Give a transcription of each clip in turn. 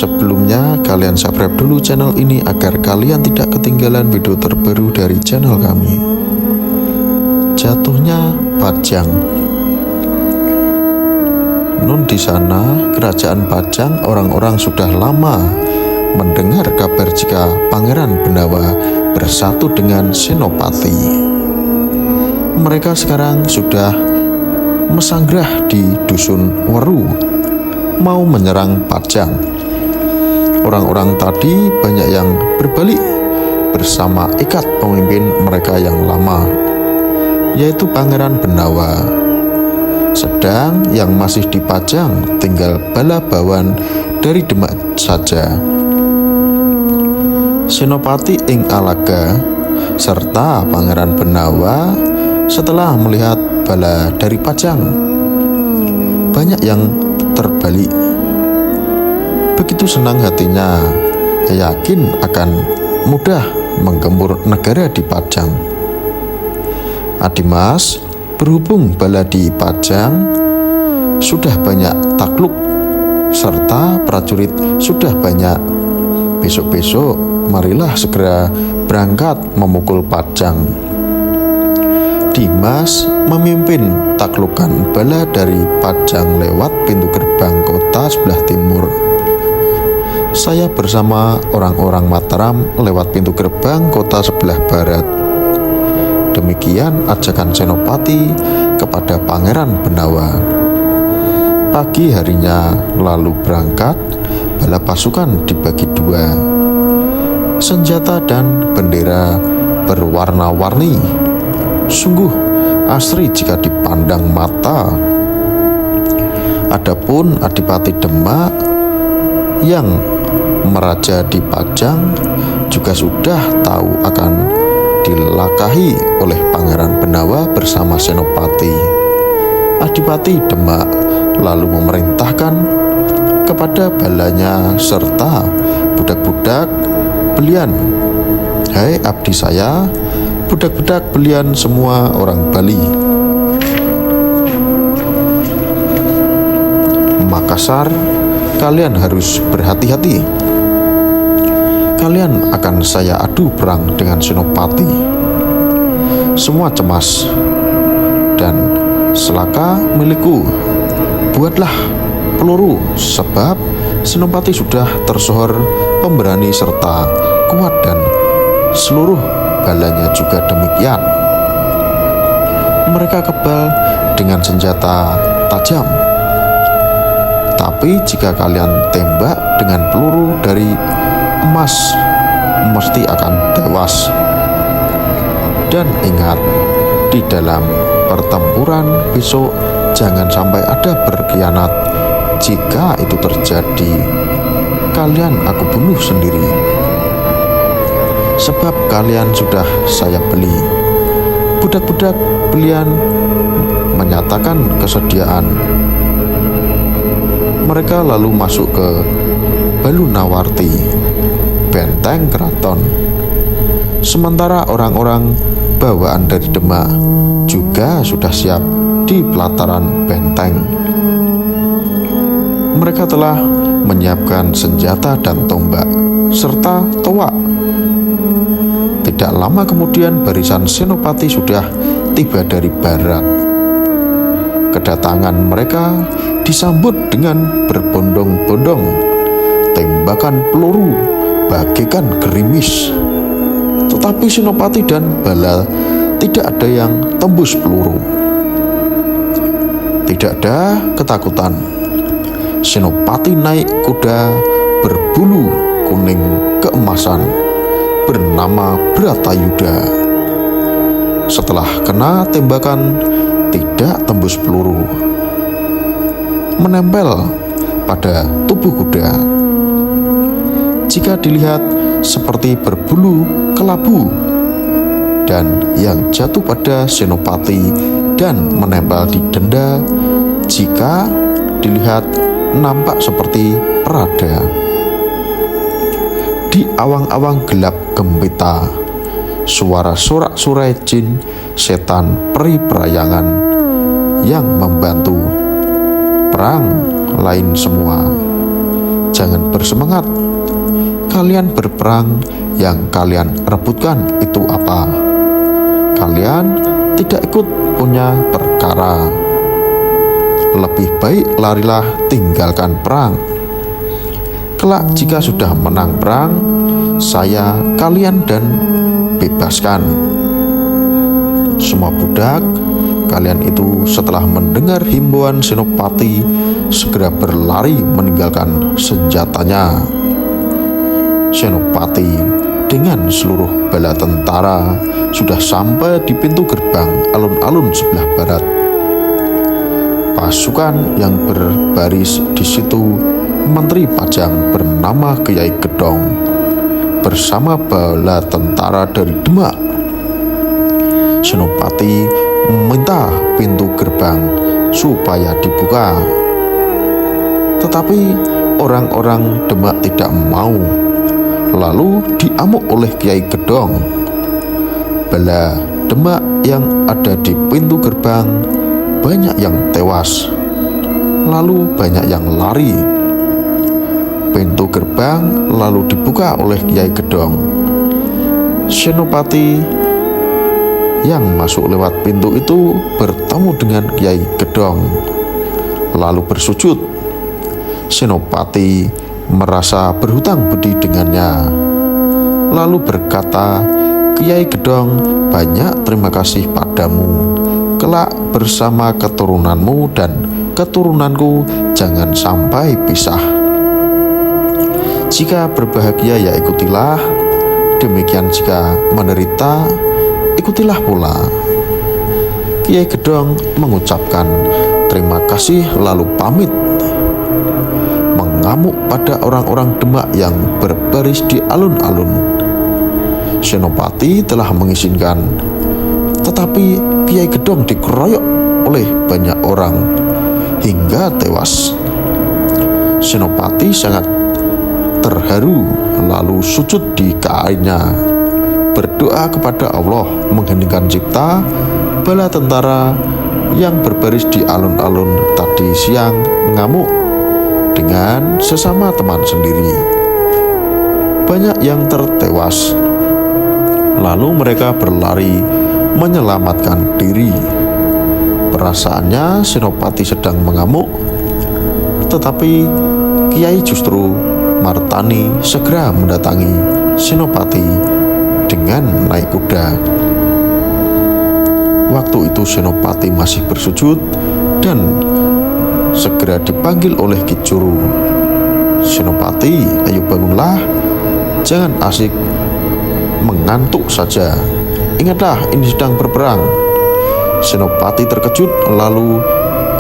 Sebelumnya kalian subscribe dulu channel ini agar kalian tidak ketinggalan video terbaru dari channel kami. Jatuhnya Pajang. Nun di sana kerajaan Pajang, orang-orang sudah lama mendengar kabar jika Pangeran Benawa bersatu dengan Senopati. Mereka sekarang sudah mesanggrah di dusun Weru, mau menyerang Pajang. Orang-orang tadi banyak yang berbalik bersama ikat pemimpin mereka yang lama, yaitu Pangeran Benawa. Sedang yang masih di Pajang tinggal Balabawan dari Demak saja. Senopati ing Alaga serta Pangeran Benawa setelah melihat bala dari Pajang, banyak yang terbalik. Begitu senang hatinya, yakin akan mudah menggempur negara di Pajang. Adimas, berhubung bala di Pajang sudah banyak takluk serta prajurit sudah banyak, besok-besok marilah segera berangkat memukul Pajang. Dimas memimpin taklukan bala dari Pajang lewat pintu gerbang kota sebelah timur. Saya bersama orang-orang Mataram lewat pintu gerbang kota sebelah barat. Demikian ajakan Senopati kepada Pangeran Benawa. Pagi harinya lalu berangkat, bala pasukan dibagi dua. Senjata dan bendera berwarna-warni, sungguh asri jika dipandang mata. Adapun Adipati Demak yang meraja di Pajang juga sudah tahu akan dilakahi oleh Pangeran Benawa bersama Senopati. Adipati Demak lalu memerintahkan kepada balanya serta budak-budak belian, "Hai abdi saya, budak-budak belian semua orang Bali, Makassar, kalian harus berhati-hati. Kalian akan saya adu perang dengan Senopati. Semua cemas dan selaka milikku. Buatlah peluru, sebab Senopati sudah tersohor pemberani serta kuat dan seluruh balanya juga demikian. Mereka kebal dengan senjata tajam. Tapi jika kalian tembak dengan peluru dari emas, mesti akan tewas. Dan ingat, di dalam pertempuran besok jangan sampai ada berkhianat. Jika itu terjadi, kalian aku bunuh sendiri. Sebab kalian sudah saya beli." Budak-budak belian menyatakan kesediaan. Mereka lalu masuk ke Balunawarti, benteng keraton. Sementara orang-orang bawaan dari Demak juga sudah siap di pelataran benteng. Mereka telah menyiapkan senjata dan tombak serta toa. Tidak lama kemudian barisan Senopati sudah tiba dari barat. Kedatangan mereka disambut dengan berbondong-bondong, tembakan peluru bagaikan gerimis. Tetapi Senopati dan bala tidak ada yang tembus peluru. Tidak ada ketakutan. Senopati naik kuda berbulu kuning keemasan bernama Bratayuda. Setelah kena tembakan, tidak tembus peluru, menempel pada tubuh kuda. Jika dilihat seperti berbulu kelabu, dan yang jatuh pada Senopati dan menempel di denda. Jika dilihat nampak seperti perada. Di awang-awang gelap gembita, suara sorak-sorai jin setan peri perayangan yang membantu perang lain semua. jangan bersemangat. Kalian berperang, yang kalian rebutkan itu apa? Kalian tidak ikut punya perkara. Lebih baik larilah, tinggalkan perang. Kelak jika sudah menang perang, saya kalian dan bebaskan. Semua budak kalian itu setelah mendengar himbauan Senopati segera berlari meninggalkan senjatanya. Senopati dengan seluruh bala tentara sudah sampai di pintu gerbang alun-alun sebelah barat. Pasukan yang berbaris di situ Menteri Pajang bernama Kiai Gedong bersama bala tentara dari Demak. Senopati meminta pintu gerbang supaya dibuka, tetapi orang-orang Demak tidak mau, lalu diamuk oleh Kiai Gedong. Bala Demak yang ada di pintu gerbang banyak yang tewas, lalu banyak yang lari. Pintu gerbang lalu dibuka oleh Kiai Gedong. Senopati yang masuk lewat pintu itu bertemu dengan Kiai Gedong, lalu bersujud. Senopati merasa berhutang budi dengannya, lalu berkata, Kiai Gedong, banyak terima kasih padamu. Kelak bersama keturunanmu dan keturunanku jangan sampai pisah. Jika berbahagia ya ikutilah, demikian jika menderita ikutilah pula. Kiai Gedong mengucapkan terima kasih lalu pamit, mengamuk pada orang-orang Demak yang berbaris di alun-alun. Senopati telah mengizinkan, tetapi Kiai Gedong dikeroyok oleh banyak orang hingga tewas. Senopati sangat terharu, lalu sujud di kainnya, berdoa kepada Allah mengheningkan cipta bala tentara yang berbaris di alun-alun tadi siang mengamuk dengan sesama teman sendiri. Banyak yang tertewas, lalu mereka berlari menyelamatkan diri. Perasaannya Senopati sedang mengamuk, tetapi Kiai justru Martani segera mendatangi Senopati dengan naik kuda. Waktu itu Senopati masih bersujud dan segera dipanggil oleh Ki Juru. Senopati, ayo bangunlah, jangan asik mengantuk saja. Ingatlah, ini sedang berperang. Senopati terkejut lalu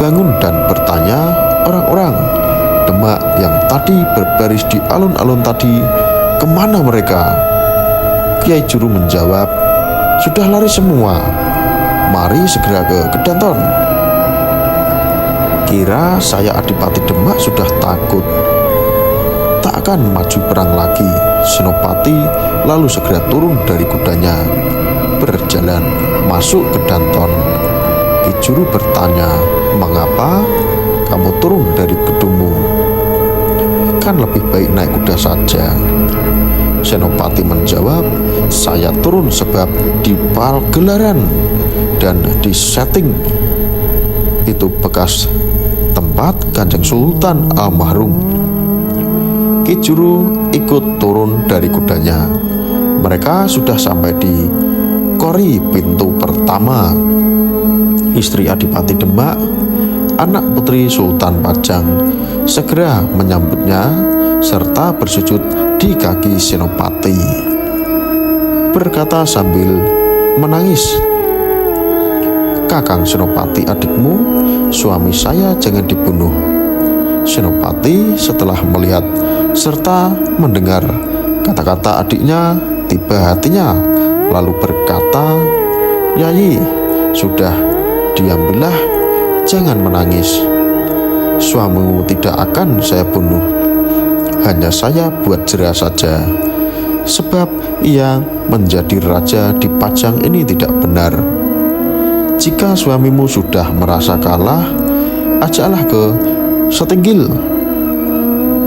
bangun dan bertanya, orang-orang Demak yang tadi berbaris di alun-alun tadi, kemana mereka? Kiai Juru menjawab, sudah lari semua. Mari segera ke Kedanton. Kira saya Adipati Demak sudah takut, tak akan maju perang lagi. Senopati lalu segera turun dari kudanya, berjalan masuk ke Danton. Ki Juru bertanya, mengapa kamu turun dari gedungmu? Kan lebih baik naik kuda saja. Senopati menjawab, saya turun sebab di Palgelaran dan di setting itu bekas tempat Kanjeng Sultan almarhum. Ki Juru ikut turun dari kudanya. Mereka sudah sampai di kori pintu pertama. Istri Adipati Demak, anak putri Sultan Pajang, segera menyambutnya serta bersujud di kaki Senopati, berkata sambil menangis, Kakang Senopati adikmu, suami saya jangan dibunuh. Senopati setelah melihat serta mendengar kata-kata adiknya, tiba hatinya, lalu berkata, Yayi, sudah diambillah, jangan menangis. Suamimu tidak akan saya bunuh, hanya saya buat jera saja, sebab ia menjadi raja di Pajang ini tidak benar. Jika suamimu sudah merasa kalah, ajaklah ke Setinggil.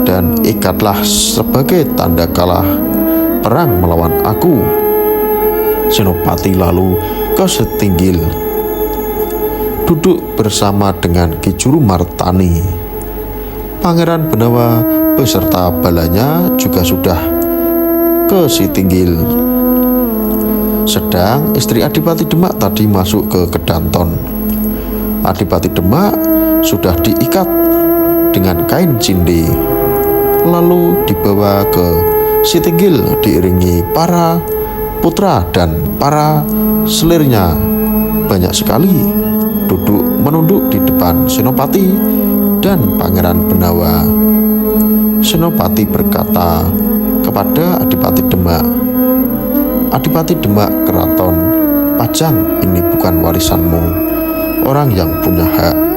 dan ikatlah sebagai tanda kalah perang melawan aku. Senopati lalu ke Setinggil, duduk bersama dengan Ki Juru Martani. Pangeran Benawa beserta balanya juga sudah ke Setinggil. Sedang istri Adipati Demak tadi masuk ke Kedanton. Adipati Demak sudah diikat dengan kain cindi, lalu dibawa ke Setinggil diiringi para putra dan para selirnya. Banyak sekali duduk menunduk di depan Senopati dan Pangeran Benawa. Senopati berkata kepada Adipati Demak, "Adipati Demak Keraton Pajang ini bukan warisanmu. Orang yang punya hak